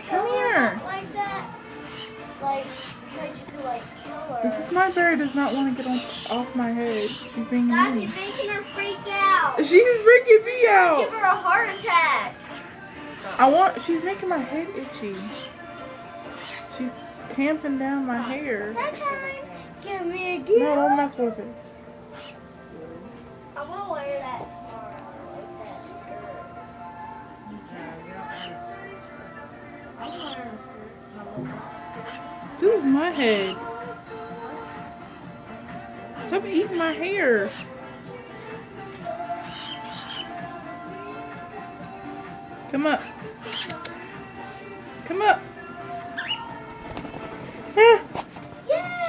Come here. Like that. Like, because you could like kill her. This is my berry does not want to get off my head. She's being Dad, mean. you're making her freak out. She's freaking me You're gonna out. give her a heart attack. She's making my head itchy. She's tamping down my hair. Sunshine, give me a gift. No, don't mess with it. I want to wear that tomorrow, like that skirt. This is my head. Stop eating my hair. Come up. Come up.